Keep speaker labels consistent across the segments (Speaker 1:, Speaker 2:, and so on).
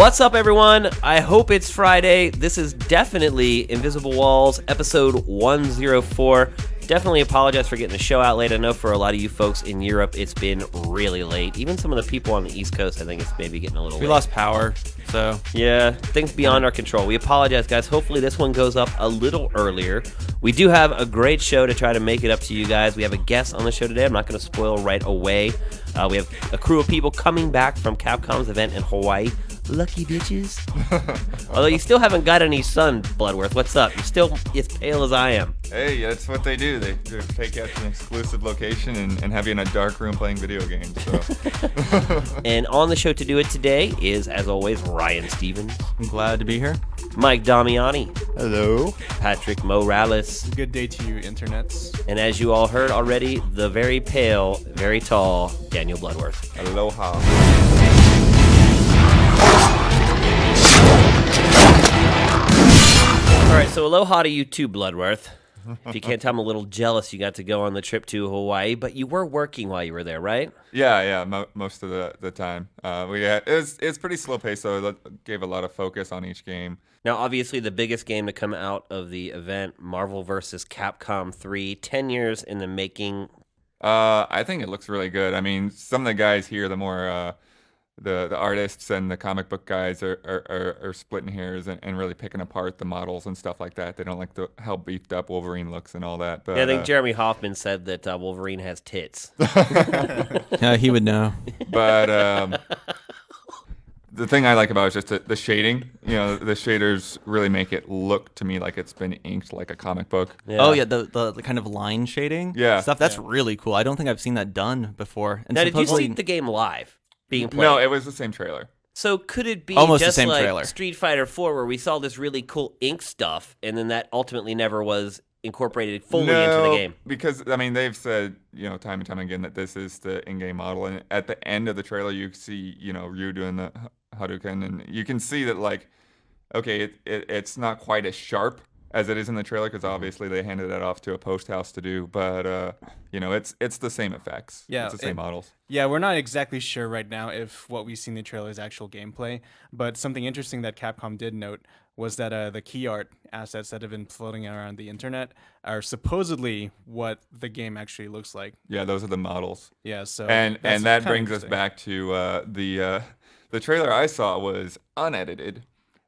Speaker 1: What's up, everyone? I hope it's Friday. This is definitely Invisible Walls, episode 104. Definitely apologize for getting the show out late. I know for a lot of you folks in Europe, it's been really late. Even some of the people on the East Coast, I think it's maybe getting a little late.
Speaker 2: We lost power, so...
Speaker 1: Yeah, things beyond our control. We apologize, guys. Hopefully this one goes up a little earlier. We do have a great show to try to make it up to you guys. We have a guest on the show today. I'm not going to spoil right away. We have a crew of people coming back from Capcom's event in Hawaii. Lucky bitches. Although you still haven't got any sun, Bloodworth. What's up? You're still as pale as I am.
Speaker 3: Hey, that's what they do. They take you out to an exclusive location and have you in a dark room playing video games. So.
Speaker 1: And on the show to do it today is, as always, Ryan Stevens.
Speaker 2: I'm glad to be here.
Speaker 1: Mike Damiani.
Speaker 3: Hello.
Speaker 1: Patrick Morales.
Speaker 4: Good day to you, internets.
Speaker 1: And as you all heard already, the very pale, very tall Daniel Bloodworth.
Speaker 3: Aloha.
Speaker 1: All right, so aloha to you too, Bloodworth. If you can't tell, I'm a little jealous you got to go on the trip to Hawaii, but you were working while you were there, right?
Speaker 3: Yeah, most of the time. It's pretty slow pace, so it gave a lot of focus on each game.
Speaker 1: Now, obviously, the biggest game to come out of the event, Marvel vs. Capcom 3, 10 years in the making.
Speaker 3: I think it looks really good. I mean, some of the guys here, the more the artists and the comic book guys are splitting hairs and really picking apart the models and stuff like that. They don't like how beefed up Wolverine looks and all that. But,
Speaker 1: yeah, I think Jeremy Hoffman said that Wolverine has tits.
Speaker 2: Yeah, he would know.
Speaker 3: But the thing I like about it is just the shading. You know, the shaders really make it look to me like it's been inked like a comic book.
Speaker 1: Yeah.
Speaker 2: Oh, yeah, the kind of line shading stuff. That's really cool. I don't think I've seen that done before. And
Speaker 1: now, did you see the game live being played?
Speaker 3: No, it was the same trailer.
Speaker 1: So could it be
Speaker 2: almost
Speaker 1: just
Speaker 2: the same
Speaker 1: like
Speaker 2: trailer.
Speaker 1: Street Fighter 4 where we saw this really cool ink stuff and then that ultimately never was incorporated fully into the game?
Speaker 3: Because, I mean, they've said, time and time again that this is the in-game model. And at the end of the trailer, you see, Ryu doing the Hadouken. And you can see that, like, okay, it's not quite as sharp as it is in the trailer because obviously they handed that off to a post house to do. But, it's the same effects.
Speaker 4: Yeah,
Speaker 3: it's the same models.
Speaker 4: Yeah, we're not exactly sure right now if what we see in the trailer is actual gameplay, but something interesting that Capcom did note was that the key art assets that have been floating around the internet are supposedly what the game actually looks like.
Speaker 3: Yeah, those are the models.
Speaker 4: Yeah, so
Speaker 3: and
Speaker 4: that's
Speaker 3: that
Speaker 4: kinda
Speaker 3: brings us
Speaker 4: interesting.
Speaker 3: back to the trailer I saw was unedited.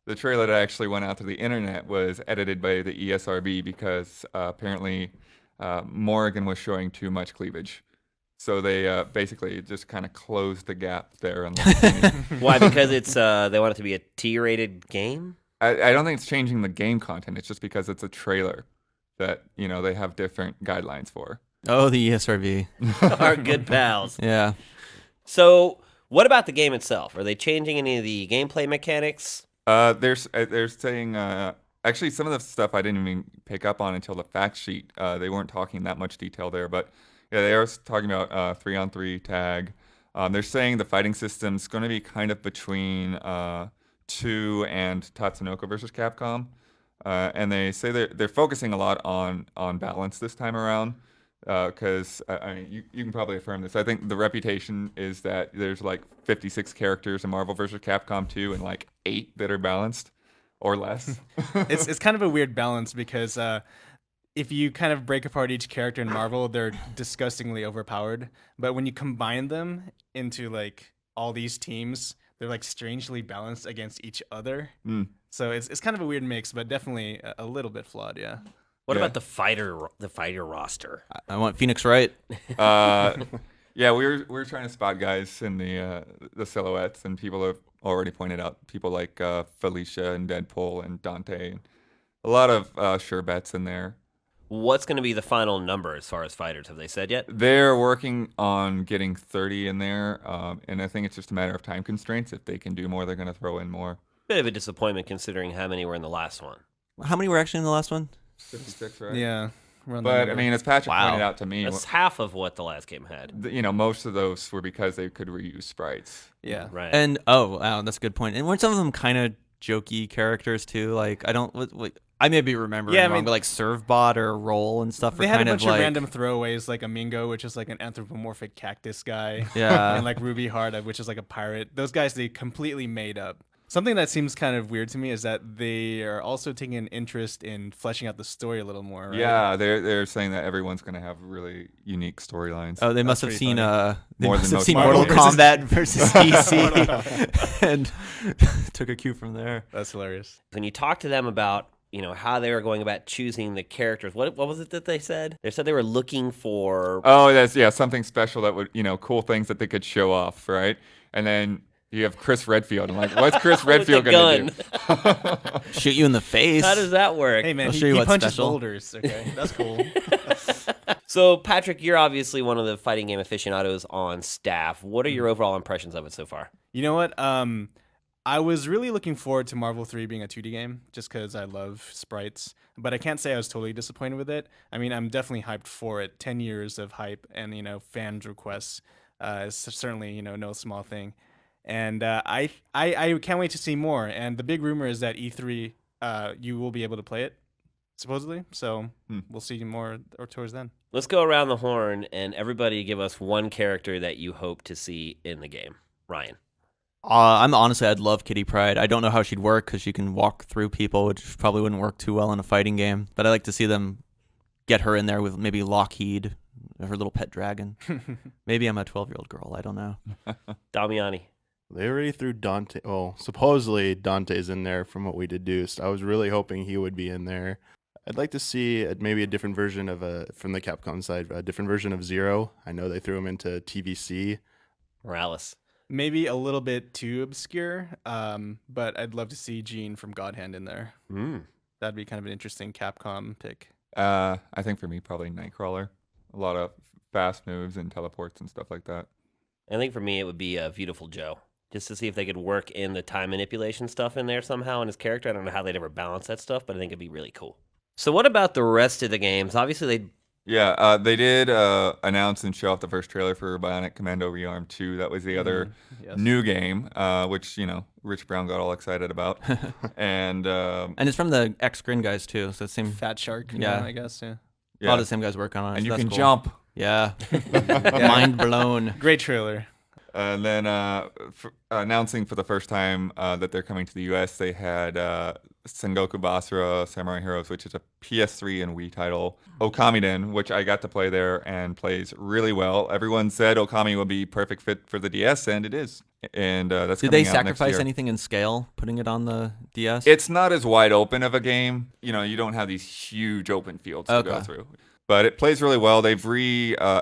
Speaker 3: The trailer that actually went out to the internet was edited by the ESRB because apparently Morrigan was showing too much cleavage. So they basically just kind of closed the gap there.
Speaker 1: Why? Because it's they want it to be a T-rated game?
Speaker 3: I don't think it's changing the game content. It's just because it's a trailer that, they have different guidelines for.
Speaker 2: Oh, the ESRB.
Speaker 1: Our good pals.
Speaker 2: Yeah.
Speaker 1: So what about the game itself? Are they changing any of the gameplay mechanics?
Speaker 3: They're saying actually some of the stuff I didn't even pick up on until the fact sheet. They weren't talking that much detail there, but yeah, they are talking about 3-on-3 tag. They're saying the fighting system's going to be kind of between 2 and Tatsunoko versus Capcom, and they say they're focusing a lot on balance this time around. Because you can probably affirm this. I think the reputation is that there's like 56 characters in Marvel vs. Capcom 2 and like 8 that are balanced or less.
Speaker 4: It's kind of a weird balance because if you kind of break apart each character in Marvel, they're disgustingly overpowered. But when you combine them into like all these teams, they're like strangely balanced against each other. So it's kind of a weird mix, but definitely a little bit flawed, yeah.
Speaker 1: What about the fighter roster?
Speaker 2: I want Phoenix Wright.
Speaker 3: Yeah, we were trying to spot guys in the silhouettes, and people have already pointed out people like Felicia and Deadpool and Dante. A lot of sure bets in there.
Speaker 1: What's going to be the final number as far as fighters? Have they said yet?
Speaker 3: They're working on getting 30 in there, and I think it's just a matter of time constraints. If they can do more, they're going to throw in more.
Speaker 1: Bit of a disappointment considering how many were in the last one.
Speaker 2: How many were actually in the last one?
Speaker 3: 56, right?
Speaker 4: Yeah.
Speaker 3: But I mean, as Patrick pointed out to me,
Speaker 1: That's half of what the last game had.
Speaker 3: Most of those were because they could reuse sprites.
Speaker 4: Yeah.
Speaker 1: Right.
Speaker 2: And wow, that's a good point. And weren't some of them kind of jokey characters too? Like I may be remembering wrong, but like Servbot or Roll and stuff.
Speaker 4: They had
Speaker 2: kind
Speaker 4: a bunch
Speaker 2: of, like,
Speaker 4: random throwaways, like Amingo, which is like an anthropomorphic cactus guy.
Speaker 2: Yeah.
Speaker 4: And like Ruby Heart, which is like a pirate. Those guys they completely made up. Something that seems kind of weird to me is that they are also taking an interest in fleshing out the story a little more, right?
Speaker 3: Yeah, they're saying that everyone's going to have really unique storylines.
Speaker 2: Oh, they must have seen
Speaker 3: More than most
Speaker 2: Mortal
Speaker 3: Marvel
Speaker 2: Kombat versus DC and took a cue from there.
Speaker 4: That's hilarious.
Speaker 1: When you talk to them about how they were going about choosing the characters, what was it that they said? They said they were looking for
Speaker 3: Something special that would cool things that they could show off, right? And then you have Chris Redfield. I'm like, what's Chris Redfield gonna do?
Speaker 2: Shoot you in the face.
Speaker 1: How does that work?
Speaker 4: Hey man,
Speaker 2: I'll
Speaker 4: he
Speaker 2: show you what's
Speaker 4: punches
Speaker 2: special.
Speaker 4: boulders. Okay, that's cool.
Speaker 1: So Patrick, you're obviously one of the fighting game aficionados on staff. What are your overall impressions of it so far?
Speaker 4: You know what? I was really looking forward to Marvel 3 being a 2D game just because I love sprites, but I can't say I was totally disappointed with it. I mean, I'm definitely hyped for it. 10 years of hype and, fans' requests is certainly, no small thing. And I can't wait to see more. And the big rumor is that E3, you will be able to play it, supposedly. So we'll see more or towards then.
Speaker 1: Let's go around the horn and everybody give us one character that you hope to see in the game. Ryan.
Speaker 2: I'd love Kitty Pryde. I don't know how she'd work because she can walk through people, which probably wouldn't work too well in a fighting game. But I'd like to see them get her in there with maybe Lockheed, her little pet dragon. Maybe I'm a 12-year-old girl. I don't know.
Speaker 1: Damiani.
Speaker 5: They already threw Dante. Well, supposedly Dante's in there from what we deduced. I was really hoping he would be in there. I'd like to see maybe a different version of from the Capcom side, a different version of Zero. I know they threw him into TVC.
Speaker 1: Morales.
Speaker 4: Maybe a little bit too obscure, but I'd love to see Jean from God Hand in there. That'd be kind of an interesting Capcom pick.
Speaker 3: I think for me, probably Nightcrawler. A lot of fast moves and teleports and stuff like that.
Speaker 1: I think for me it would be Beautiful Joe. Just to see if they could work in the time manipulation stuff in there somehow in his character. I don't know how they'd ever balance that stuff, but I think it'd be really cool. So what about the rest of the games? Obviously
Speaker 3: they did announce and show off the first trailer for Bionic Commando Rearm 2. That was the other new game, which Rich Brown got all excited about, and
Speaker 2: it's from the X-Grin guys too, so it seems
Speaker 4: Fat Shark, I guess,
Speaker 2: a lot of the same guys working on it.
Speaker 3: And
Speaker 2: so
Speaker 3: you
Speaker 2: that's
Speaker 3: can
Speaker 2: cool.
Speaker 3: jump.
Speaker 2: Yeah, mind blown.
Speaker 4: Great trailer.
Speaker 3: And then announcing for the first time that they're coming to the U.S., they had Sengoku Basara Samurai Heroes, which is a PS3 and Wii title. Okamiden, which I got to play there and plays really well. Everyone said Okami would be perfect fit for the DS, and it is. And that's
Speaker 2: Did they
Speaker 3: coming out next
Speaker 2: sacrifice
Speaker 3: year.
Speaker 2: anything in scale, putting it on the DS?
Speaker 3: It's not as wide open of a game. You don't have these huge open fields to go through. But it plays really well. They've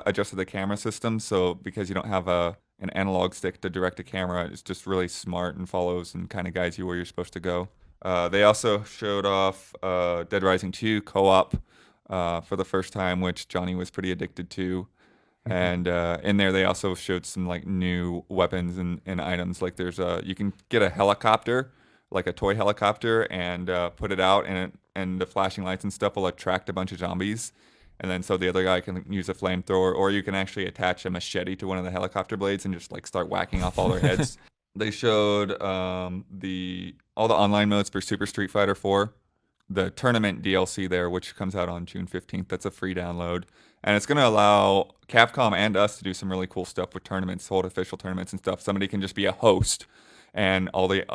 Speaker 3: adjusted the camera system, so because you don't have an analog stick to direct a camera, it's just really smart and follows and kind of guides you where you're supposed to go. They also showed off Dead Rising 2 co-op for the first time, which Johnny was pretty addicted to. And in there, they also showed some new weapons and items. Like you can get a helicopter, like a toy helicopter, and put it out, and the flashing lights and stuff will attract a bunch of zombies. And then so the other guy can use a flamethrower, or you can actually attach a machete to one of the helicopter blades and just start whacking off all their heads. They showed all the online modes for Super Street Fighter 4, the tournament DLC there, which comes out on June 15th. That's a free download. And it's going to allow Capcom and us to do some really cool stuff with tournaments, hold official tournaments and stuff. Somebody can just be a host, and all the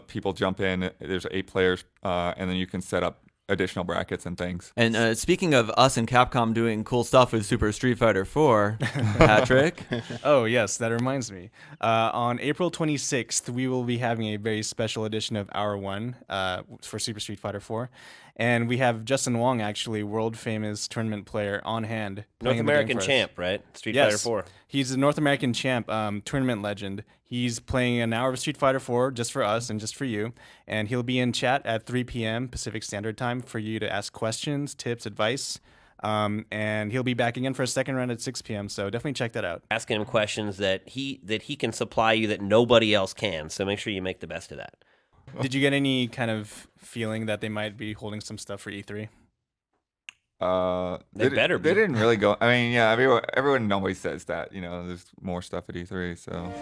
Speaker 3: people jump in. There's 8 players, and then you can set up additional brackets and things.
Speaker 2: And speaking of us and Capcom doing cool stuff with Super Street Fighter 4, Patrick.
Speaker 4: Oh, yes, that reminds me. On April 26th, we will be having a very special edition of Hour 1 for Super Street Fighter 4. And we have Justin Wong, actually, world-famous tournament player, on hand.
Speaker 1: North American champ, right? Street Fighter 4.
Speaker 4: He's a North American champ, tournament legend. He's playing an hour of Street Fighter 4 just for us and just for you. And he'll be in chat at 3 p.m. Pacific Standard Time for you to ask questions, tips, advice. And he'll be back again for a second round at 6 p.m. So definitely check that out.
Speaker 1: Asking him questions that he can supply you that nobody else can. So make sure you make the best of that.
Speaker 4: Did you get any kind of feeling that they might be holding some stuff for E3?
Speaker 1: They better be.
Speaker 3: They didn't really go. I mean, yeah, everyone always says that. There's more stuff at E3, so.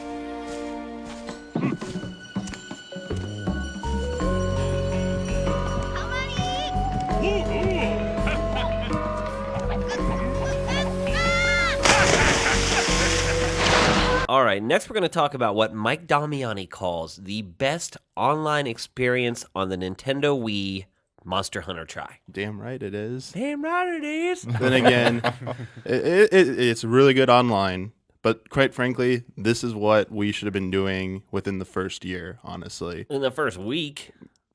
Speaker 1: All right, next we're going to talk about what Mike Damiani calls the best online experience on the Nintendo Wii, Monster Hunter Tri.
Speaker 5: Damn right it is.
Speaker 1: Damn right it is.
Speaker 5: Then again, it's really good online. But quite frankly, this is what we should have been doing within the first year, honestly.
Speaker 1: In the first week.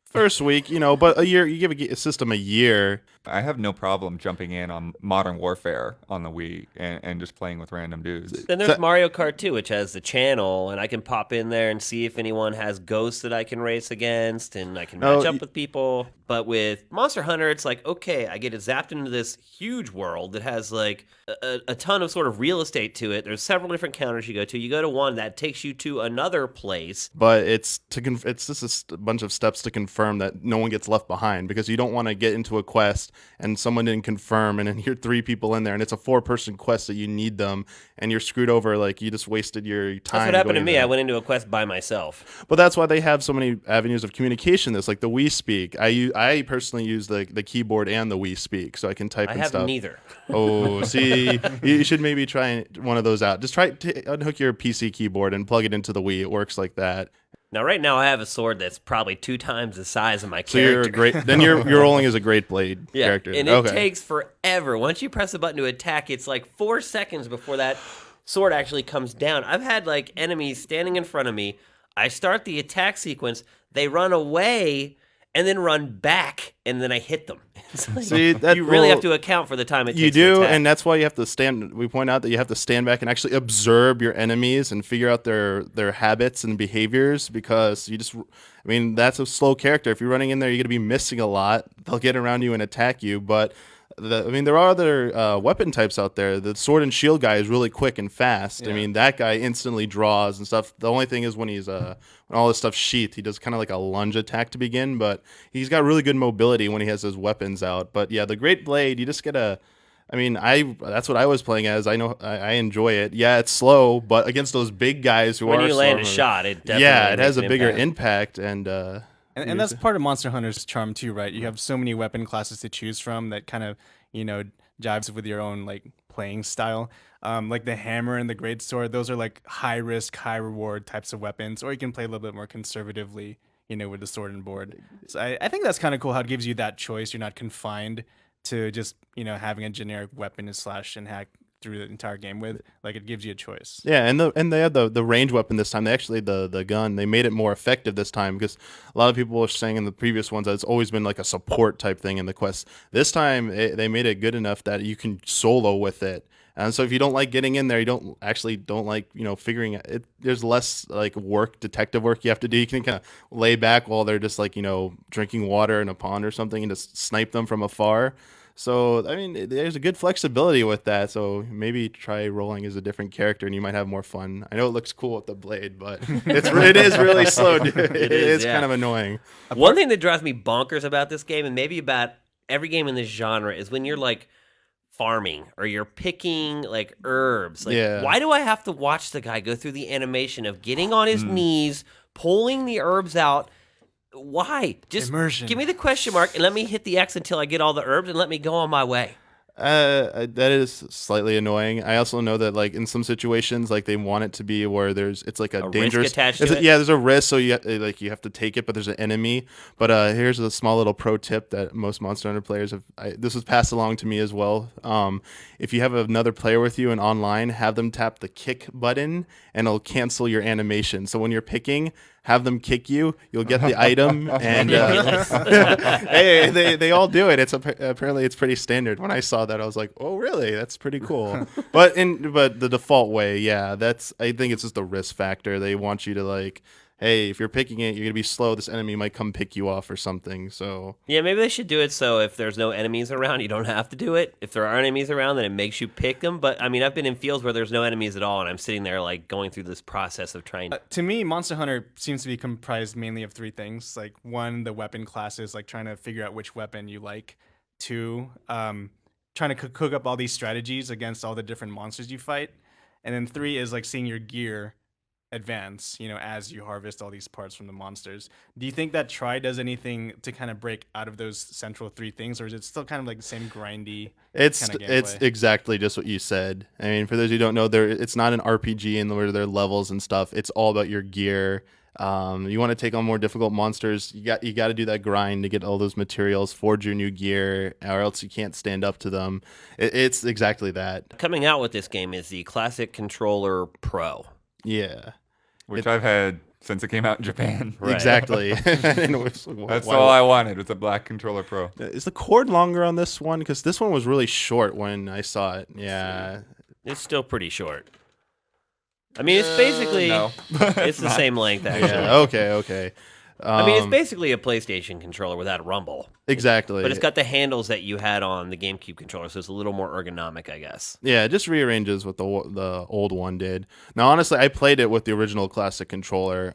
Speaker 5: First week, but a year, you give a system a year.
Speaker 3: I have no problem jumping in on Modern Warfare on the Wii and just playing with random dudes.
Speaker 1: Then there's Mario Kart 2, which has the channel, and I can pop in there and see if anyone has ghosts that I can race against, and I can match up with people. But with Monster Hunter, it's like, okay, I get zapped into this huge world that has like a ton of sort of real estate to it. There's several different counters you go to. You go to one that takes you to another place.
Speaker 5: But it's just a bunch of steps to confirm that no one gets left behind, because you don't want to get into a quest and someone didn't confirm, and then you're 3 people in there, and it's a 4-person quest that you need them, and you're screwed over. Like, you just wasted your time.
Speaker 1: That's what happened to
Speaker 5: going
Speaker 1: me.
Speaker 5: there.
Speaker 1: I went into a quest by myself.
Speaker 5: But that's why they have so many avenues of communication. This, like the Wii Speak. I personally use the keyboard and the Wii Speak, so I can type
Speaker 1: I
Speaker 5: and
Speaker 1: have
Speaker 5: stuff.
Speaker 1: neither.
Speaker 5: Oh, see, you should maybe try one of those out. Just try unhook your PC keyboard and plug it into the Wii. It works like that.
Speaker 1: Now, right now, I have a sword that's probably 2 times the size of my
Speaker 5: So
Speaker 1: character.
Speaker 5: you're a great. Then you're rolling as a great blade character.
Speaker 1: And it takes forever. Once you press the button to attack, it's like 4 seconds before that sword actually comes down. I've had like enemies standing in front of me. I start the attack sequence. They run away and then run back, and then I hit them. It's like,
Speaker 5: See,
Speaker 1: you really have to account for the time it takes.
Speaker 5: You do,
Speaker 1: to attack.
Speaker 5: and that's why you have to stand. We point out that you have to stand back and actually observe your enemies and figure out their habits and behaviors, because that's a slow character. If you're running in there, you're going to be missing a lot. They'll get around you and attack you, but there are other weapon types out there. The sword and shield guy is really quick and fast.
Speaker 4: Yeah.
Speaker 5: That guy instantly draws and stuff. The only thing is when he's when all this stuff's sheathed, he does kind of like a lunge attack to begin, but he's got really good mobility when he has his weapons out. But yeah, the Great Blade, you just gotta. That's what I was playing as. I know I enjoy it. Yeah, it's slow, but against those big guys who
Speaker 1: when
Speaker 5: are
Speaker 1: you land a
Speaker 5: slow,
Speaker 1: shot, it definitely
Speaker 5: it has a
Speaker 1: makes an
Speaker 5: bigger
Speaker 1: impact.
Speaker 5: impact
Speaker 4: And that's part of Monster Hunter's charm too, right? You have so many weapon classes to choose from that kind of, jives with your own like playing style. Like the hammer and the greatsword, those are like high risk, high reward types of weapons, or you can play a little bit more conservatively, with the sword and board. So I think that's kind of cool how it gives you that choice. You're not confined to just, having a generic weapon to slash and hack through the entire game with. Like, it gives you a choice.
Speaker 5: Yeah, and they had the range weapon this time. They actually the gun, they made it more effective this time, because a lot of people were saying in the previous ones that it's always been like a support type thing in the quest. This time they made it good enough that you can solo with it. And so if you don't like getting in there, you don't like, figuring it. There's less like detective work you have to do. You can kind of lay back while they're just like, drinking water in a pond or something and just snipe them from afar. So, there's a good flexibility with that. So maybe try rolling as a different character and you might have more fun. I know it looks cool with the blade, but it is really slow, dude. It is kind of annoying.
Speaker 1: One thing that drives me bonkers about this game, and maybe about every game in this genre, is when you're like farming or you're picking like herbs. Like, why do I have to watch the guy go through the animation of getting on his knees, pulling the herbs out? Why? Just
Speaker 4: Immersion.
Speaker 1: Give me the question mark and let me hit the X until I get all the herbs and let me go on my way.
Speaker 5: That is slightly annoying. I also know that like in some situations, like they want it to be where it's like a dangerous
Speaker 1: risk attached to it?
Speaker 5: Yeah, there's a risk, so you have to take it, but there's an enemy. But here's a small little pro tip that most Monster Hunter players have. This was passed along to me as well. If you have another player with you and online, have them tap the kick button and it'll cancel your animation. So when you're picking, have them kick you. You'll get the item, and hey, they all do it. Apparently it's pretty standard. When I saw that, I was like, oh really? That's pretty cool. But the default way, yeah, I think it's just a risk factor. They want you to like, hey, if you're picking it, you're gonna be slow. This enemy might come pick you off or something. So
Speaker 1: yeah, maybe they should do it so if there's no enemies around, you don't have to do it. If there are enemies around, then it makes you pick them. But I've been in fields where there's no enemies at all, and I'm sitting there like going through this process of trying.
Speaker 4: To me, Monster Hunter seems to be comprised mainly of 3 things. Like 1, the weapon classes, like trying to figure out which weapon you like. 2, trying to cook up all these strategies against all the different monsters you fight. And then 3 is like seeing your gear advance, as you harvest all these parts from the monsters. Do you think that Try does anything to kind of break out of those central three things, or is it still kind of like the same grindy
Speaker 5: It's
Speaker 4: kind of
Speaker 5: it's
Speaker 4: gameplay?
Speaker 5: exactly just what you said. I mean, for those who don't know, it's not an RPG in where there are levels and stuff. It's all about your gear. You want to take on more difficult monsters, you got to do that grind to get all those materials, forge your new gear, or else you can't stand up to them. It's exactly that.
Speaker 1: Coming out with this game is the Classic Controller Pro.
Speaker 5: Yeah,
Speaker 3: Which I've had since it came out in Japan.
Speaker 1: Right.
Speaker 5: exactly. And it was like,
Speaker 3: That's
Speaker 5: why-
Speaker 3: all I wanted was a black controller Pro.
Speaker 5: Is the cord longer on this one? Because this one was really short when I saw it. Yeah.
Speaker 1: It's still pretty short. I mean, it's basically
Speaker 3: No.
Speaker 1: it's the same length actually.
Speaker 5: Yeah. Okay.
Speaker 1: I mean, it's basically a PlayStation controller without rumble,
Speaker 5: Exactly.
Speaker 1: but it's got the handles that you had on the GameCube controller, so it's a little more ergonomic, I guess.
Speaker 5: Yeah, it just rearranges what the old one did. Now, honestly, I played it with the original classic controller.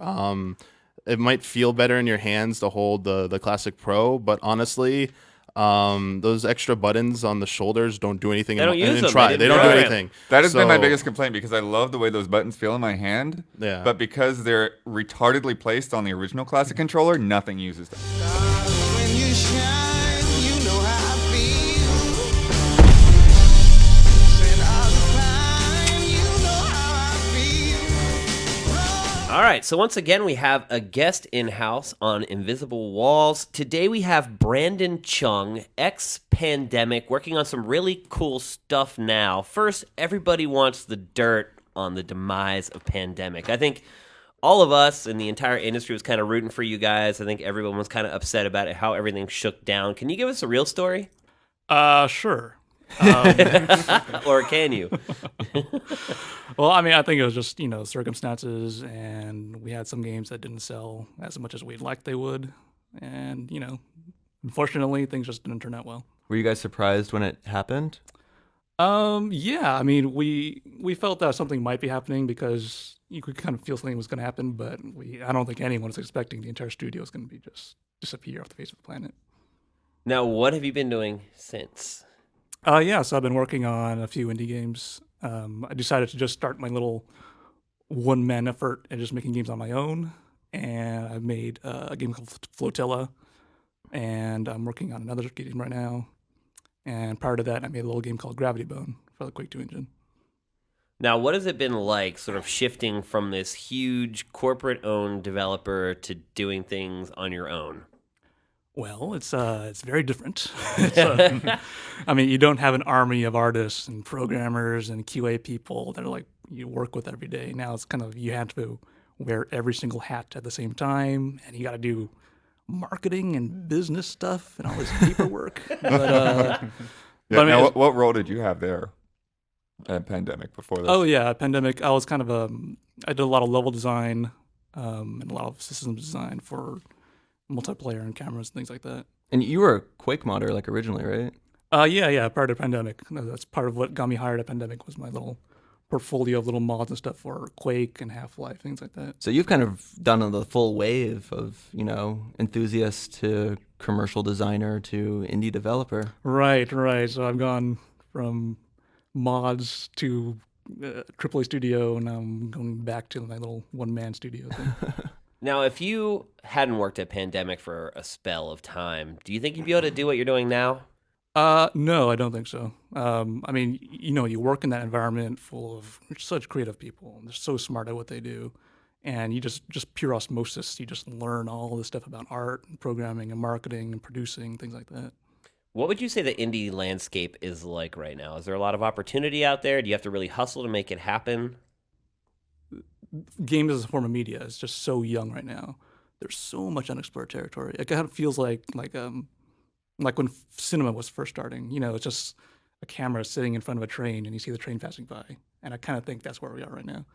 Speaker 5: It might feel better in your hands to hold the classic Pro, but honestly, those extra buttons on the shoulders don't do anything.
Speaker 1: They don't use them.
Speaker 5: Try. They don't do anything.
Speaker 3: That has been my
Speaker 5: So-
Speaker 3: biggest complaint because I love the way those buttons feel in my hand.
Speaker 5: Yeah.
Speaker 3: But because they're retardedly placed on the original classic controller, nothing uses them.
Speaker 6: When you shine, you know how I feel. Said all the time, you know how I feel.
Speaker 1: All right, so once again, we have a guest in-house on Invisible Walls. Today we have Brandon Chung, ex-pandemic, working on some really cool stuff now. First, everybody wants the dirt on the demise of Pandemic. I think all of us in the entire industry was kind of rooting for you guys. I think everyone was kind of upset about it, how everything shook down. Can you give us a real story?
Speaker 7: Sure.
Speaker 1: Or can you?
Speaker 7: Well, I mean, I think it was just, circumstances, and we had some games that didn't sell as much as we'd like they would. And, unfortunately, things just didn't turn out well.
Speaker 2: Were you guys surprised when it happened?
Speaker 7: Yeah, I mean, we felt that something might be happening because you could kind of feel something was going to happen, but I don't think anyone was expecting the entire studio was going to be just disappear off the face of the planet.
Speaker 1: Now, what have you been doing since?
Speaker 7: Yeah, so I've been working on a few indie games. I decided to just start my little one-man effort and just making games on my own. And I've made a game called Flotilla, and I'm working on another game right now. And prior to that, I made a little game called Gravity Bone for the Quake 2 engine.
Speaker 1: Now, what has it been like sort of shifting from this huge corporate-owned developer to doing things on your own?
Speaker 7: Well, it's very different. I mean, you don't have an army of artists and programmers and QA people that are like you work with every day. Now it's kind of you have to wear every single hat at the same time, and you got to do marketing and business stuff and all this paperwork.
Speaker 3: Yeah,
Speaker 7: But I mean,
Speaker 3: now,
Speaker 7: it's-
Speaker 3: what role did you have there at Pandemic before this?
Speaker 7: Oh yeah, Pandemic. I was kind of I did a lot of level design and a lot of systems design for multiplayer and cameras and things like that.
Speaker 2: And you were a Quake modder like originally, right?
Speaker 7: Yeah. Prior to Pandemic, that's part of what got me hired at Pandemic was my little portfolio of little mods and stuff for Quake and Half-Life, things like that.
Speaker 2: So you've kind of done the full wave of, enthusiast to commercial designer to indie developer.
Speaker 7: Right. So I've gone from mods to AAA studio, and I'm going back to my little one-man studio thing.
Speaker 1: Now, if you hadn't worked at Pandemic for a spell of time, do you think you'd be able to do what you're doing now?
Speaker 7: No, I don't think so. I mean, you work in that environment full of such creative people. They're so smart at what they do. And you just pure osmosis, you just learn all this stuff about art and programming and marketing and producing, things like that.
Speaker 1: What would you say the indie landscape is like right now? Is there a lot of opportunity out there? Do you have to really hustle to make it happen?
Speaker 7: Games as a form of media is just so young right now. There's so much unexplored territory. It kind of feels like when cinema was first starting. It's just a camera sitting in front of a train and you see the train passing by. And I kind of think that's where we are right now.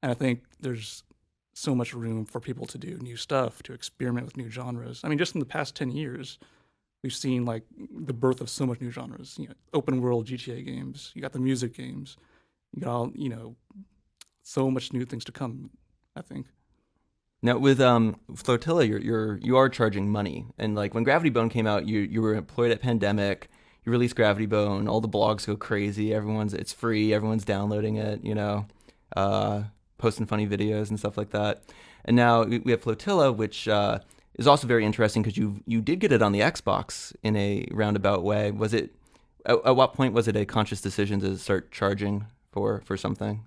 Speaker 7: And I think there's so much room for people to do new stuff, to experiment with new genres. I mean, just in the past 10 years, we've seen like the birth of so much new genres. Open world GTA games. You got the music games. You got all so much new things to come, I think.
Speaker 2: Now with Flotilla, you are charging money, and like when Gravity Bone came out, you were employed at Pandemic. You released Gravity Bone, all the blogs go crazy. It's free, everyone's downloading it. posting funny videos and stuff like that. And now we have Flotilla, which is also very interesting because you did get it on the Xbox in a roundabout way. Was it at what point was it a conscious decision to start charging for something?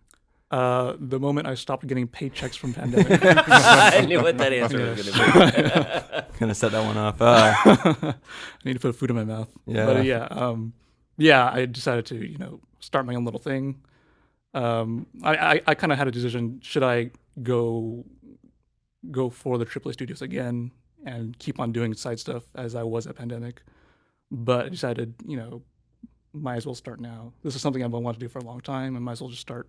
Speaker 7: The moment I stopped getting paychecks from Pandemic.
Speaker 1: I knew what that answer was going to be.
Speaker 2: Gonna set that one off.
Speaker 7: I need to put food in my mouth.
Speaker 2: Yeah.
Speaker 7: But I decided to, start my own little thing. I kind of had a decision: should I go for the AAA studios again and keep on doing side stuff as I was at Pandemic? But I decided, might as well start now. This is something I've wanted to do for a long time, and might as well just start,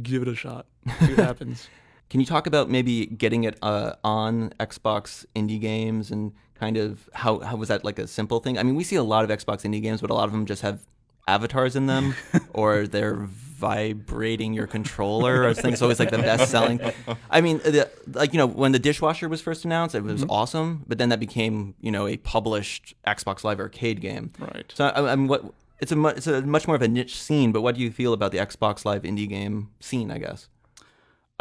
Speaker 7: give it a shot, see what happens.
Speaker 2: Can you talk about maybe getting it on Xbox indie games and kind of how was that like a simple thing? I mean, we see a lot of Xbox indie games, but a lot of them just have avatars in them or they're vibrating your controller. I think it's always like the best selling. I mean, when the dishwasher was first announced, it was awesome, but then that became, a published Xbox Live Arcade game.
Speaker 7: Right.
Speaker 2: So it's a much more of a niche scene, but what do you feel about the Xbox Live indie game scene, I guess?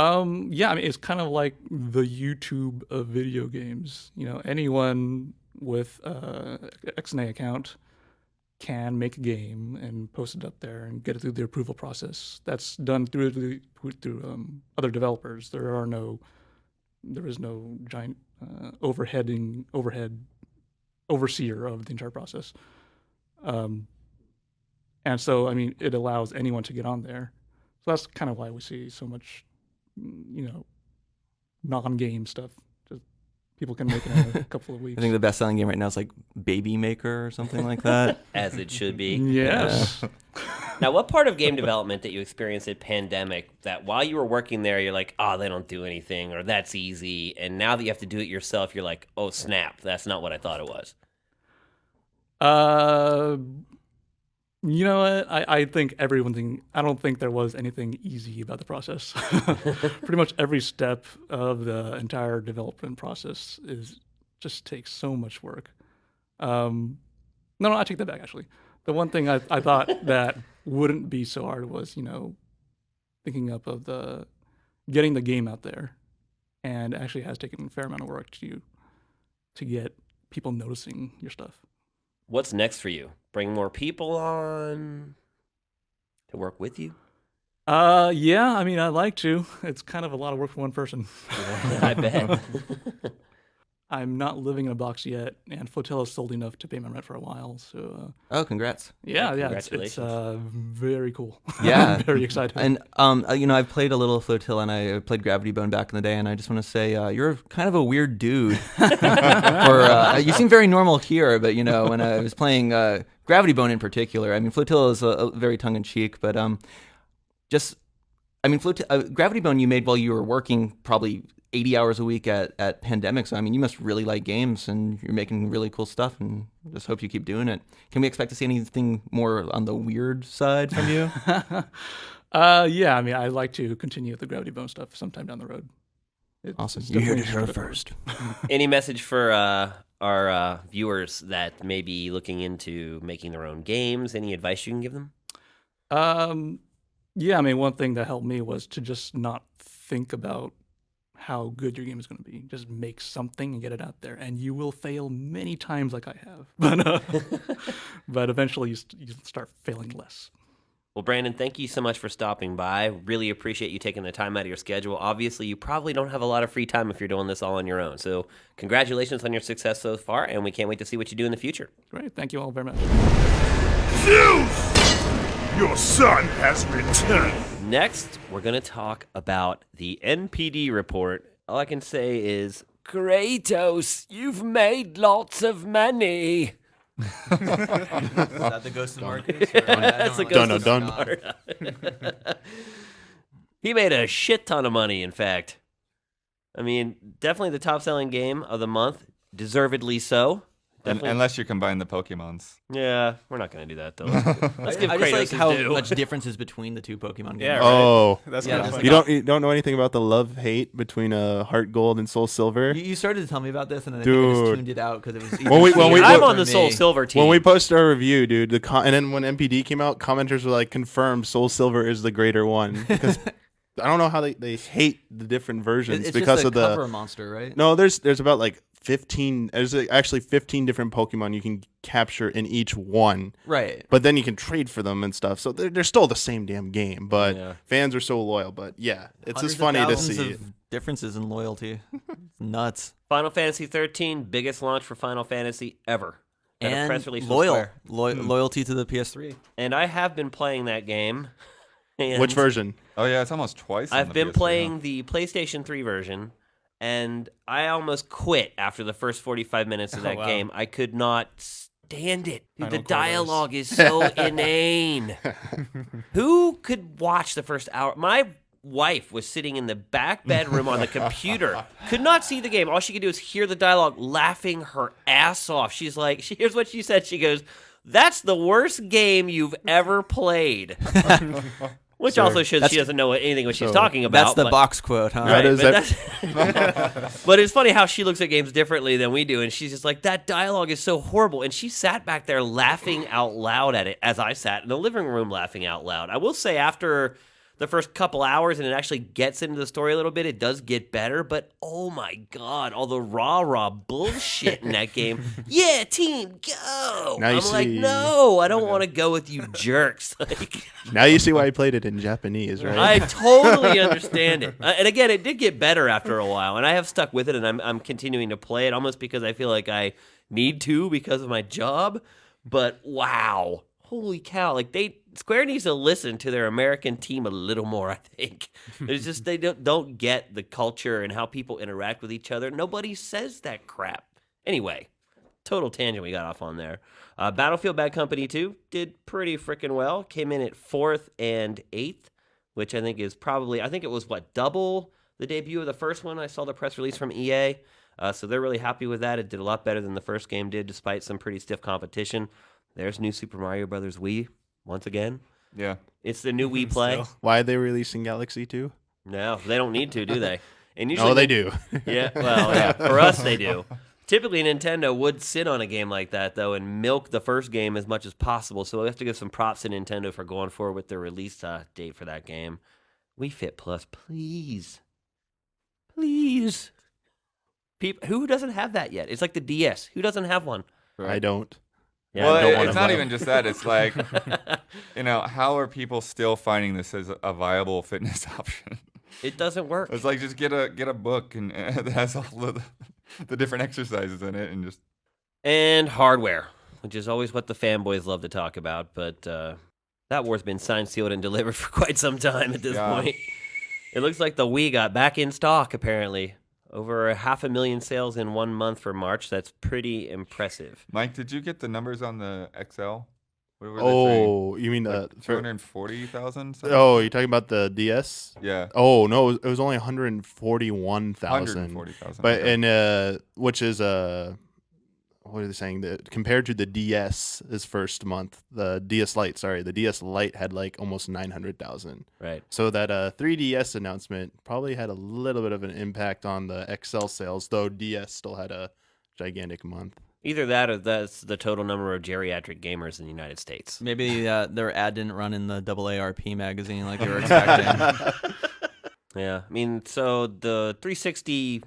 Speaker 7: It's kind of like the YouTube of video games. Anyone with XNA account can make a game and post it up there and get it through the approval process. That's done through other developers. There is no giant overseer of the entire process. And so, it allows anyone to get on there. So that's kind of why we see so much, non-game stuff. Just people can make it in a couple of weeks.
Speaker 2: I think the best selling game right now is like Baby Maker or something like that.
Speaker 1: As it should be.
Speaker 7: Yes.
Speaker 1: Now, what part of game development that you experienced at Pandemic that while you were working there, you're like, oh, they don't do anything, or that's easy, and now that you have to do it yourself, you're like, oh, snap, that's not what I thought it was?
Speaker 7: You know what? I think I don't think there was anything easy about the process. Pretty much every step of the entire development process just takes so much work. No, I take that back, actually. The one thing I thought that wouldn't be so hard was, thinking up of getting the game out there, and actually has taken a fair amount of work to get people noticing your stuff.
Speaker 1: What's next for you? Bring more people on to work with you?
Speaker 7: Yeah, I'd like to. It's kind of a lot of work for one person.
Speaker 1: I bet.
Speaker 7: I'm not living in a box yet, and Flotilla's sold enough to pay my rent for a while. So,
Speaker 2: Oh, congrats.
Speaker 7: yeah,
Speaker 1: Congratulations.
Speaker 7: it's very cool.
Speaker 2: Yeah.
Speaker 7: I'm very excited.
Speaker 2: And I've played a little Flotilla, and I played Gravity Bone back in the day, and I just want to say you're kind of a weird dude. You seem very normal here, but when I was playing Gravity Bone in particular, Flotilla is a very tongue in cheek, but Gravity Bone you made while you were working probably 80 hours a week at Pandemic, so you must really like games, and you're making really cool stuff, and just hope you keep doing it. Can we expect to see anything more on the weird side from you?
Speaker 7: Yeah, I'd like to continue with the Gravity Bone stuff sometime down the road.
Speaker 2: Awesome.
Speaker 7: It's
Speaker 2: You heard it
Speaker 7: definitely
Speaker 2: here
Speaker 7: a
Speaker 2: first.
Speaker 1: Any message for our viewers that may be looking into making their own games? Any advice you can give them?
Speaker 7: Yeah, one thing that helped me was to just not think about how good your game is going to be. Just make something and get it out there, and you will fail many times like I have. But eventually you start failing less.
Speaker 1: Well, Brandon, thank you so much for stopping by. Really appreciate you taking the time out of your schedule. Obviously, you probably don't have a lot of free time if you're doing this all on your own. So congratulations on your success so far, and we can't wait to see what you do in the future.
Speaker 7: Great. Thank you all very much.
Speaker 6: Zeus! Your son has returned.
Speaker 1: Next, we're going to talk about the NPD report. All I can say is, Kratos, you've made lots of money.
Speaker 2: Is that the Ghost of Marcus?
Speaker 1: That's the Ghost of
Speaker 5: Dun.
Speaker 1: Sparta. He made a shit ton of money, in fact. Definitely the top-selling game of the month. Deservedly so.
Speaker 3: Unless you combine the Pokemons.
Speaker 1: Yeah, we're not going to do that, though. Let's give
Speaker 2: I
Speaker 1: Kratos
Speaker 2: just like
Speaker 1: his
Speaker 2: how
Speaker 1: due.
Speaker 2: much difference is between the two Pokemon games.
Speaker 1: Yeah, right.
Speaker 5: Oh,
Speaker 4: That's
Speaker 2: Yeah,
Speaker 4: kind of
Speaker 2: that's
Speaker 4: funny.
Speaker 5: you don't know anything about the love hate between Heart Gold and Soul Silver?
Speaker 2: You started to tell me about this, and then I think I just
Speaker 5: Dude.
Speaker 2: tuned it out because it was.
Speaker 1: I'm on the Soul Silver team.
Speaker 5: When we posted our review, dude, and then when MPD came out, commenters were like, "Confirmed, Soul Silver is the greater one." Because I don't know how they hate the different versions
Speaker 2: It's
Speaker 5: because
Speaker 2: just a
Speaker 5: of the
Speaker 2: cover monster, right?
Speaker 5: No, there's about like 15. There's actually 15 different Pokemon you can capture in each one.
Speaker 2: Right.
Speaker 5: But then you can trade for them and stuff. So they're still the same damn game. But
Speaker 1: Yeah.
Speaker 5: fans are so loyal. But yeah, it's
Speaker 2: Hundreds
Speaker 5: just
Speaker 2: of
Speaker 5: funny to
Speaker 2: thousands
Speaker 5: see.
Speaker 2: of differences in loyalty. It's nuts.
Speaker 1: Final Fantasy 13, biggest launch for Final Fantasy ever. Got a
Speaker 2: And
Speaker 1: press release from
Speaker 2: loyal.
Speaker 1: Square.
Speaker 2: Loyalty to the PS3.
Speaker 1: And I have been playing that game. And
Speaker 5: Which version?
Speaker 3: Oh yeah, it's almost twice. on
Speaker 1: I've
Speaker 3: the
Speaker 1: been
Speaker 3: PS3,
Speaker 1: playing the PlayStation 3 version, and I almost quit after the first 45 minutes of that
Speaker 4: wow.
Speaker 1: game. I could not stand it. Dude, the
Speaker 4: Final Quarters.
Speaker 1: dialogue is so inane. Who could watch the first hour? My wife was sitting in the back bedroom on the computer, could not see the game. All she could do is hear the dialogue, laughing her ass off. She's like, here's what she said. She goes, "That's the worst game you've ever played." Which also shows she doesn't know anything what she's talking about.
Speaker 2: That's the
Speaker 1: but-
Speaker 2: box quote, huh?
Speaker 1: Right,
Speaker 5: is
Speaker 1: but,
Speaker 5: that-
Speaker 1: but it's funny how she looks at games differently than we do, and she's just like, that dialogue is so horrible. And she sat back there laughing out loud at it as I sat in the living room laughing out loud. I will say after the first couple hours and it actually gets into the story a little bit, it does get better. But oh my God, all the rah bullshit in that game. Yeah, team, go.
Speaker 5: Now you
Speaker 1: I'm like,
Speaker 5: see-
Speaker 1: no, I don't want to go with you jerks. Like,
Speaker 5: Now you see why I played it in Japanese, right?
Speaker 1: I totally understand it. And again, it did get better after a while, and I have stuck with it, and I'm continuing to play it almost because I feel like I need to because of my job. But wow, holy cow! Like Square needs to listen to their American team a little more. I think it's just they don't get the culture and how people interact with each other. Nobody says that crap. Anyway, total tangent we got off on there. Battlefield Bad Company 2 did pretty freaking well. Came in at 4th and 8th, which I think is probably, I think it was, double the debut of the first one. I saw the press release from EA. So they're really happy with that. It did a lot better than the first game did, despite some pretty stiff competition. There's new Super Mario Brothers Wii, once again.
Speaker 3: Yeah.
Speaker 1: It's the new Wii Play.
Speaker 4: Still.
Speaker 5: Why are they releasing Galaxy 2?
Speaker 1: No, they don't need to, do they? And usually
Speaker 5: No, they do.
Speaker 1: Yeah, well, yeah, for us they do. Typically, Nintendo would sit on a game like that, though, and milk the first game as much as possible. So we have to give some props to Nintendo for going forward with their release date for that game. Wii Fit Plus, please. Please. Who doesn't have that yet? It's like the DS. Who doesn't have one?
Speaker 5: I don't.
Speaker 1: Yeah,
Speaker 3: Well,
Speaker 1: I don't wanna
Speaker 3: it's not
Speaker 1: buy
Speaker 3: even just that. It's like, how are people still finding this as a viable fitness option?
Speaker 1: It doesn't work.
Speaker 3: It's like just get a book and that has all the different exercises in it and just.
Speaker 1: And hardware, which is always what the fanboys love to talk about, but that war's been signed, sealed, and delivered for quite some time at this point. It looks like the Wii got back in stock, apparently. Over 500,000 sales in 1 month for March. That's pretty impressive.
Speaker 3: Mike, did you get the numbers on the XL? What were they saying?
Speaker 5: Oh, you mean the?
Speaker 3: 240,000?
Speaker 5: Oh, you're talking about the DS?
Speaker 3: Yeah.
Speaker 5: Oh no, it was only 141,000.
Speaker 3: 140,000.
Speaker 5: But
Speaker 3: okay.
Speaker 5: and which is what are they saying? That compared to the DS's first month, the DS Lite had like almost 900,000.
Speaker 1: Right.
Speaker 5: So that 3DS announcement probably had a little bit of an impact on the XL sales, though DS still had a gigantic month.
Speaker 1: Either that or that's the total number of geriatric gamers in the United States.
Speaker 2: Maybe their ad didn't run in the AARP magazine like they were expecting.
Speaker 1: Yeah. I mean, so the 360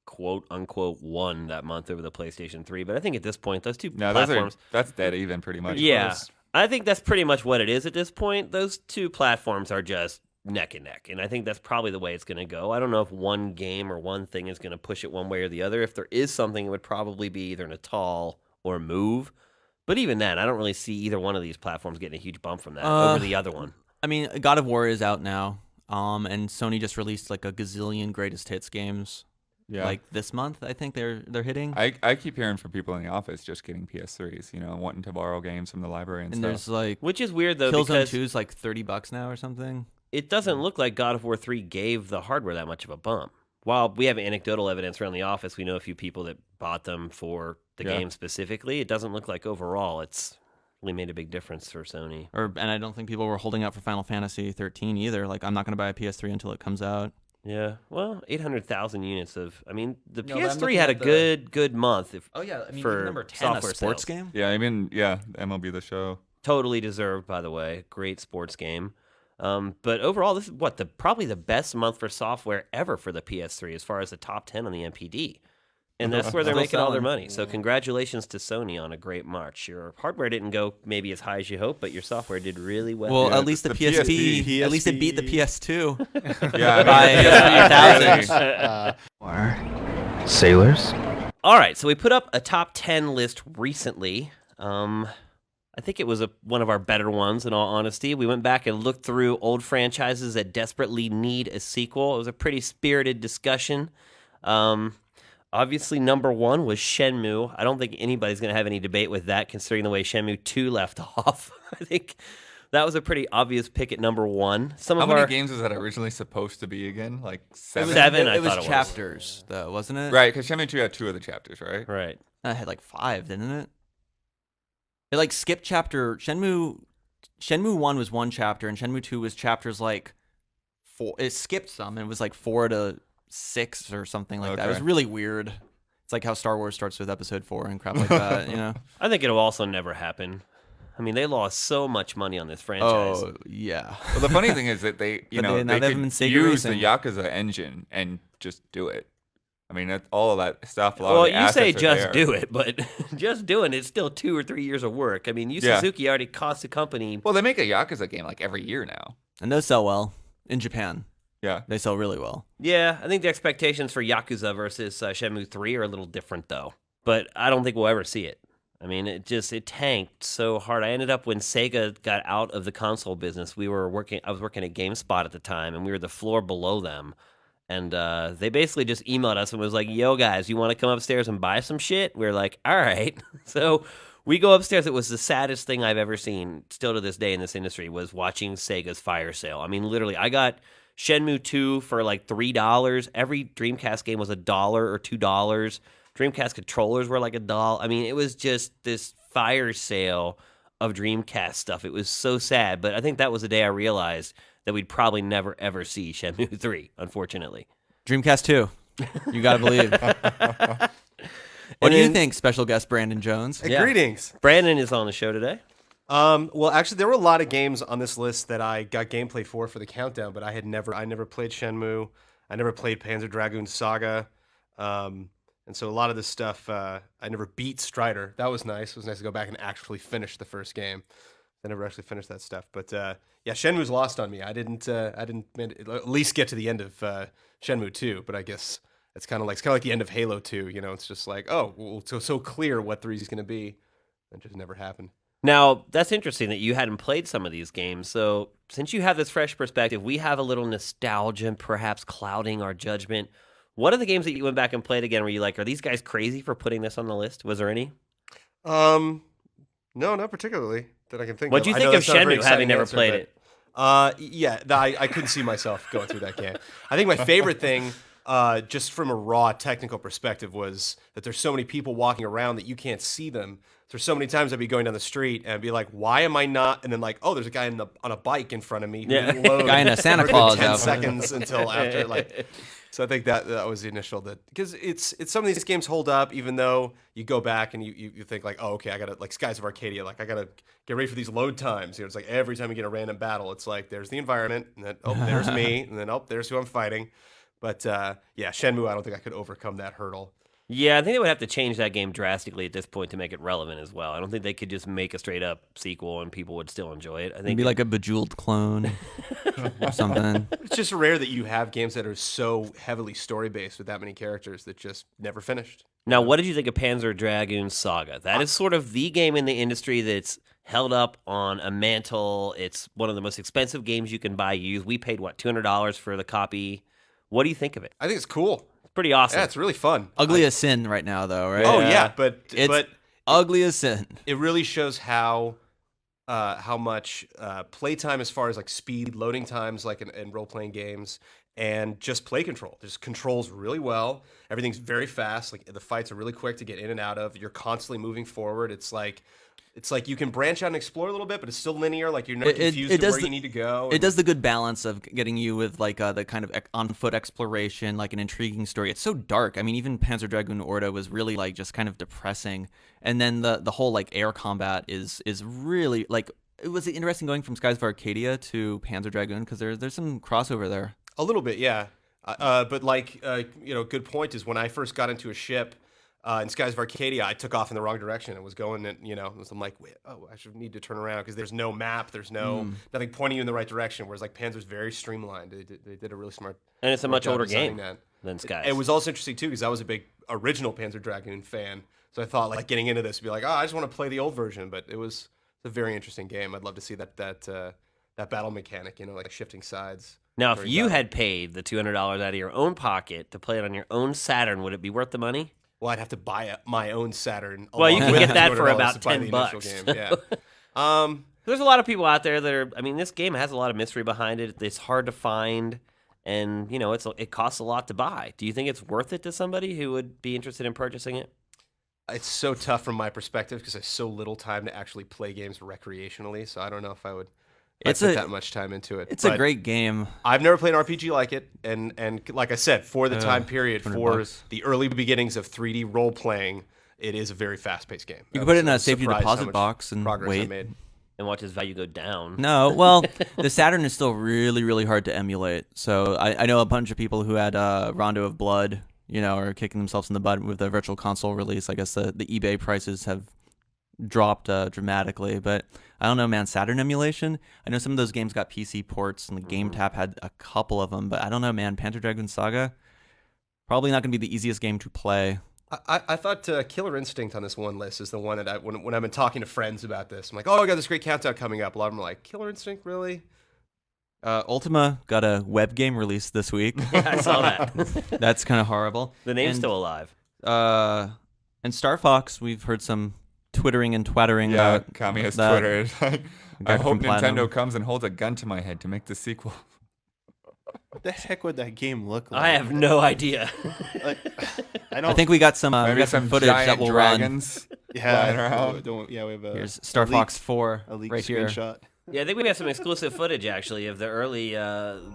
Speaker 1: quote unquote won that month over the PlayStation 3, but I think at this point those two
Speaker 3: No,
Speaker 1: platforms
Speaker 3: that's dead even pretty much.
Speaker 1: Yeah. I think that's pretty much what it is at this point. Those two platforms are just neck and neck, and I think that's probably the way it's going to go. I don't know if one game or one thing is going to push it one way or the other. If there is something, it would probably be either Natal or Move. But even then, I don't really see either one of these platforms getting a huge bump from that over the other one.
Speaker 2: I mean, God of War is out now, and Sony just released like a gazillion greatest hits games.
Speaker 3: Yeah.
Speaker 2: Like this month, I think they're hitting.
Speaker 3: I keep hearing from people in the office just getting PS3s, wanting to borrow games from the library and
Speaker 2: And
Speaker 3: stuff.
Speaker 2: there's like
Speaker 1: Which is weird, though,
Speaker 2: Killzone
Speaker 1: because
Speaker 2: 2 is like $30 now or something.
Speaker 1: it doesn't look like God of War 3 gave the hardware that much of a bump. While we have anecdotal evidence around the office, we know a few people that bought them for the game specifically. It doesn't look like overall it's really made a big difference for Sony.
Speaker 2: And I don't think people were holding out for Final Fantasy 13 either. Like, I'm not going to buy a PS3 until it comes out.
Speaker 1: Yeah, well, 800,000 units of. I mean, the
Speaker 2: No, but I'm
Speaker 1: PS3
Speaker 2: looking
Speaker 1: had a
Speaker 2: at the-
Speaker 1: good month.
Speaker 2: Oh yeah, I mean
Speaker 1: for
Speaker 2: number 10,
Speaker 1: software
Speaker 2: a sports
Speaker 1: sales.
Speaker 2: game.
Speaker 3: Yeah, I mean, MLB The Show.
Speaker 1: Totally deserved, by the way. Great sports game. But overall, this is probably the best month for software ever for the PS3 as far as the top 10 on the NPD. And that's where they're
Speaker 2: Still
Speaker 1: making all their
Speaker 2: selling.
Speaker 1: money. So congratulations to Sony on a great March. Your hardware didn't go maybe as high as you hoped, but your software did really well.
Speaker 2: Well,
Speaker 3: Yeah,
Speaker 2: at least the PSP, at least it beat the PS2
Speaker 3: Yeah,
Speaker 2: by thousands.
Speaker 5: Sailors.
Speaker 1: All right, so we put up a top 10 list recently. I think it was one of our better ones, in all honesty. We went back and looked through old franchises that desperately need a sequel. It was a pretty spirited discussion. Obviously, number one was Shenmue. I don't think anybody's going to have any debate with that, considering the way Shenmue 2 left off. I think that was a pretty obvious pick at number one.
Speaker 3: How many games was that originally supposed to be again? Like seven?
Speaker 1: Seven, I
Speaker 2: It was
Speaker 1: thought it was.
Speaker 2: chapters, though, wasn't it?
Speaker 3: Right, because Shenmue 2 had 2 of the chapters, right?
Speaker 1: Right.
Speaker 2: It had like 5, didn't it? It like skipped chapter. Shenmue 1 was one chapter, and Shenmue 2 was chapters like 4. It skipped some, and it was like 4 to 6 or something like that. It was
Speaker 3: Okay.
Speaker 2: really weird. It's like how Star Wars starts with Episode 4 and crap like that, you know?
Speaker 1: I think it'll also never happen. I mean, they lost so much money on this franchise.
Speaker 2: Oh, yeah.
Speaker 3: Well, the funny thing is that they,
Speaker 2: But now they have them in
Speaker 3: could
Speaker 2: Sega
Speaker 3: use the
Speaker 2: Racing.
Speaker 3: Yakuza engine and just do it. I mean, that's all of that stuff. A lot
Speaker 1: Well,
Speaker 3: of the
Speaker 1: you say
Speaker 3: assets are
Speaker 1: just
Speaker 3: there.
Speaker 1: do it, but just doing it's still 2 or 3 years of work. I mean, Yu
Speaker 3: Yeah.
Speaker 1: Suzuki already cost the company.
Speaker 3: Well, they make a Yakuza game like every year now.
Speaker 2: And those sell well in Japan.
Speaker 3: Yeah.
Speaker 2: They sell really well.
Speaker 1: Yeah, I think the expectations for Yakuza versus Shenmue 3 are a little different, though. But I don't think we'll ever see it. I mean, it tanked so hard. I ended up, when Sega got out of the console business, I was working at GameSpot at the time, and we were the floor below them. And they basically just emailed us and was like, yo, guys, you want to come upstairs and buy some shit? We were like, all right. So we go upstairs. It was the saddest thing I've ever seen, still to this day in this industry, was watching Sega's fire sale. I mean, literally, I got Shenmue 2 for like $3. Every Dreamcast game was $1 or $2. Dreamcast controllers were like $1. I mean, it was just this fire sale of Dreamcast stuff. It was so sad. But I think that was the day I realized that we'd probably never, ever see Shenmue 3, unfortunately.
Speaker 2: Dreamcast 2. You got to believe. What do you think, special guest Brandon Jones?
Speaker 1: Yeah.
Speaker 8: Greetings.
Speaker 1: Brandon is on the show today.
Speaker 8: Well, actually, there were a lot of games on this list that I got gameplay for the countdown, but I never played Shenmue. I never played Panzer Dragoon Saga. And so a lot of this stuff, I never beat Strider. That was nice. It was nice to go back and actually finish the first game. I never actually finished that stuff. But yeah, Shenmue's lost on me. I didn't at least get to the end of Shenmue 2, but I guess it's kind of like the end of Halo 2. You know, it's just like, oh, well, so clear what 3 is going to be. It just never happened.
Speaker 1: Now, that's interesting that you hadn't played some of these games. So since you have this fresh perspective, we have a little nostalgia perhaps clouding our judgment. What are the games that you went back and played again where you like, are these guys crazy for putting this on the list? Was there any?
Speaker 8: No, not particularly that I can think
Speaker 1: What'd
Speaker 8: of.
Speaker 1: you
Speaker 8: I
Speaker 1: think
Speaker 8: know
Speaker 1: of
Speaker 8: that's not a very
Speaker 1: Shenmue, having
Speaker 8: exciting
Speaker 1: never
Speaker 8: answer,
Speaker 1: played
Speaker 8: but,
Speaker 1: it?
Speaker 8: Yeah, I couldn't see myself going through that game. I think my favorite thing, just from a raw technical perspective, was that there's so many people walking around that you can't see them. There's so many times I'd be going down the street and I'd be like, why am I not? And then like, oh, there's a guy on a bike in front of me who
Speaker 1: Yeah.
Speaker 8: didn't load
Speaker 2: Guy in a Santa
Speaker 8: for the
Speaker 2: Claus
Speaker 8: 10
Speaker 2: outfit.
Speaker 8: seconds until after like. So I think that was the initial, that because it's some of these games hold up, even though you go back and you think like, oh, okay, I gotta, like Skies of Arcadia, like I gotta get ready for these load times. You know, it's like every time you get a random battle, it's like there's the environment, and then oh, there's me, and then oh, there's who I'm fighting. But yeah, Shenmue, I don't think I could overcome that hurdle.
Speaker 1: Yeah, I think they would have to change that game drastically at this point to make it relevant as well. I don't think they could just make a straight up sequel and people would still enjoy it. I
Speaker 2: It'd
Speaker 1: think
Speaker 2: be like a Bejeweled clone or something.
Speaker 8: It's just rare that you have games that are so heavily story based with that many characters that just never finished.
Speaker 1: Now, what did you think of Panzer Dragoon Saga? That is sort of the game in the industry that's held up on a mantle. It's one of the most expensive games you can buy used. We paid, what, $200 for the copy. What do you think of it?
Speaker 8: I think it's cool.
Speaker 1: It's pretty awesome.
Speaker 8: Yeah, it's really fun.
Speaker 2: Ugly as sin right now, though, right?
Speaker 8: Oh yeah, but
Speaker 2: It's ugly as sin.
Speaker 8: it really shows how much playtime, as far as like speed, loading times, like in role playing games, and just play control. Just controls really well. Everything's very fast. Like the fights are really quick to get in and out of. You're constantly moving forward. It's like you can branch out and explore a little bit, but it's still linear. Like you're not confused with where you need to go.
Speaker 2: It does the good balance of getting you with like the kind of on-foot exploration, like an intriguing story. It's so dark. I mean, even Panzer Dragoon Orta was really like just kind of depressing. And then the whole like air combat is really like It was interesting going from Skies of Arcadia to Panzer Dragoon because there's some crossover there.
Speaker 8: A little bit, yeah. But good point is when I first got into a ship in Skies of Arcadia, I took off in the wrong direction and was going, I'm like, I should need to turn around because there's no map, there's nothing pointing you in the right direction. Whereas like Panzer's very streamlined. They did a really smart.
Speaker 1: And it's a much
Speaker 8: job
Speaker 1: older
Speaker 8: designing
Speaker 1: game
Speaker 8: that.
Speaker 1: than Skies.
Speaker 8: It was also interesting too because I was a big original Panzer Dragoon fan, so I thought like getting into this would be like, I just want to play the old version. But it's a very interesting game. I'd love to see that battle mechanic, like shifting sides.
Speaker 1: Now, if
Speaker 8: during
Speaker 1: you
Speaker 8: battle.
Speaker 1: had paid the $200 out of your own pocket to play it on your own Saturn, would it be worth the money?
Speaker 8: Well, I'd have to buy my own Saturn.
Speaker 1: Well, you
Speaker 8: along
Speaker 1: can
Speaker 8: with
Speaker 1: get
Speaker 8: the
Speaker 1: that for
Speaker 8: $200
Speaker 1: about
Speaker 8: to buy the
Speaker 1: $10.
Speaker 8: initial game. Yeah.
Speaker 1: There's a lot of people out there that are. I mean, this game has a lot of mystery behind it. It's hard to find, and it costs a lot to buy. Do you think it's worth it to somebody who would be interested in purchasing it?
Speaker 8: It's so tough from my perspective because I have so little time to actually play games recreationally. So I don't know if I would. Put that much time into it.
Speaker 2: It's a great game.
Speaker 8: I've never played an RPG like it, and like I said, for the time period, for
Speaker 2: $100.
Speaker 8: the early beginnings of 3D role playing, it is a very fast-paced game.
Speaker 2: You
Speaker 8: I
Speaker 2: can put it
Speaker 8: was
Speaker 2: in a safety
Speaker 8: surprised how
Speaker 2: deposit
Speaker 8: much
Speaker 2: box and
Speaker 8: progress I
Speaker 2: wait.
Speaker 8: made.
Speaker 1: And watch his value go down.
Speaker 2: No, well, the Saturn is still really, really hard to emulate. So I know a bunch of people who had Rondo of Blood, are kicking themselves in the butt with the Virtual Console release. I guess the eBay prices have dropped dramatically, but I don't know, man. Saturn emulation. I know some of those games got PC ports, and the GameTap had a couple of them, but I don't know, man. Panzer Dragoon Saga, probably not going to be the easiest game to play.
Speaker 8: I thought Killer Instinct on this one list is the one that when I've been talking to friends about this, I'm like, I got this great countdown coming up. A lot of them are like, Killer Instinct, really?
Speaker 2: Ultima got a web game release this week.
Speaker 1: Yeah, I saw that.
Speaker 2: That's kind of horrible.
Speaker 1: The name's
Speaker 2: And,
Speaker 1: still alive.
Speaker 2: And Star Fox, we've heard some twittering and twattering
Speaker 3: Yeah,
Speaker 2: about
Speaker 3: Kami has
Speaker 2: that.
Speaker 3: Twitter.
Speaker 2: guy
Speaker 3: I
Speaker 2: from
Speaker 3: hope
Speaker 2: Platinum.
Speaker 3: Nintendo comes and holds a gun to my head to make the sequel.
Speaker 5: What the heck would that game look like?
Speaker 1: I have no idea.
Speaker 5: Like,
Speaker 2: I think we got some
Speaker 3: Maybe
Speaker 2: some
Speaker 3: some
Speaker 2: footage
Speaker 3: giant
Speaker 2: that will run.
Speaker 3: dragons flying around.
Speaker 5: we have a
Speaker 2: Here's Star
Speaker 5: leak-
Speaker 2: Fox 4
Speaker 5: a leak
Speaker 2: right here.
Speaker 5: screenshot.
Speaker 1: Yeah, I think we have some exclusive footage actually of the early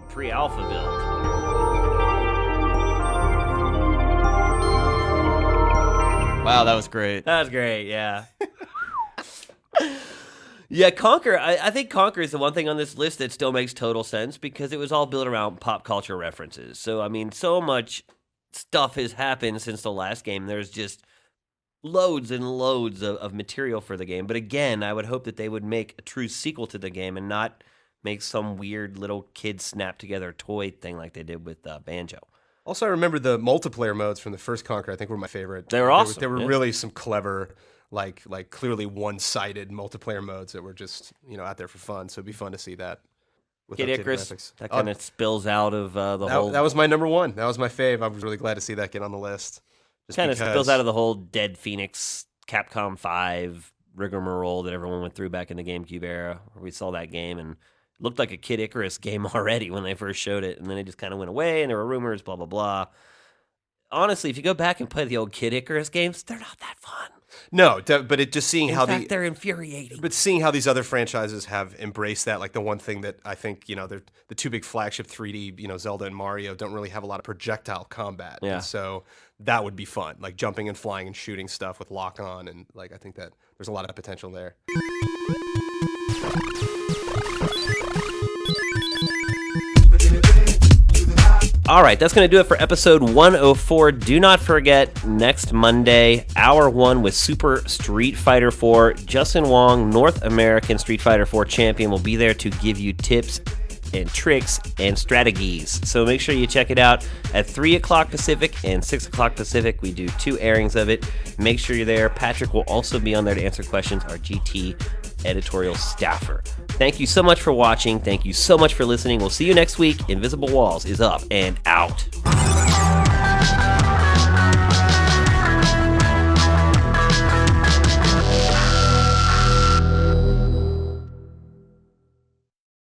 Speaker 1: pre-alpha build.
Speaker 2: Wow, that was great.
Speaker 1: That was great, yeah. Yeah, Conquer. I think Conquer is the one thing on this list that still makes total sense because it was all built around pop culture references. So, I mean, so much stuff has happened since the last game. There's just loads and loads of material for the game. But again, I would hope that they would make a true sequel to the game and not make some weird little kid snap together toy thing like they did with Banjo.
Speaker 8: Also, I remember the multiplayer modes from the first Conquer. I think were my favorite.
Speaker 1: They were awesome,
Speaker 8: There were
Speaker 1: yeah.
Speaker 8: really some clever, like clearly one-sided multiplayer modes that were just out there for fun. So it'd be fun to see that. With
Speaker 1: Kid
Speaker 8: updated
Speaker 1: Icarus,
Speaker 8: graphics.
Speaker 1: that kind of spills out of the whole...
Speaker 8: That was my number one. That was my fave. I was really glad to see that get on the list. Just
Speaker 1: kind of
Speaker 8: because-
Speaker 1: spills out of the whole Dead Phoenix, Capcom 5 rigmarole that everyone went through back in the GameCube era, where we saw that game and it looked like a Kid Icarus game already when they first showed it, and then it just kind of went away, and there were rumors, blah, blah, blah. Honestly, if you go back and play the old Kid Icarus games, they're not that fun.
Speaker 8: No, but it just seeing
Speaker 1: In
Speaker 8: how
Speaker 1: fact, they're infuriating.
Speaker 8: But seeing how these other franchises have embraced that, like the one thing that I think, they're the two big flagship 3D, Zelda and Mario don't really have a lot of projectile combat.
Speaker 1: Yeah.
Speaker 8: And so that would be fun, like jumping and flying and shooting stuff with lock on. And like, I think that there's a lot of potential there.
Speaker 1: All right, that's going to do it for episode 104. Do not forget, next Monday, Hour 1 with Super Street Fighter 4. Justin Wong, North American Street Fighter 4 champion, will be there to give you tips and tricks and strategies. So make sure you check it out at 3 o'clock Pacific and 6 o'clock Pacific. We do 2 airings of it. Make sure you're there. Patrick will also be on there to answer questions, our GT editorial staffer. Thank you so much for watching. Thank you so much for listening. We'll see you next week. Invisible Walls is up and out.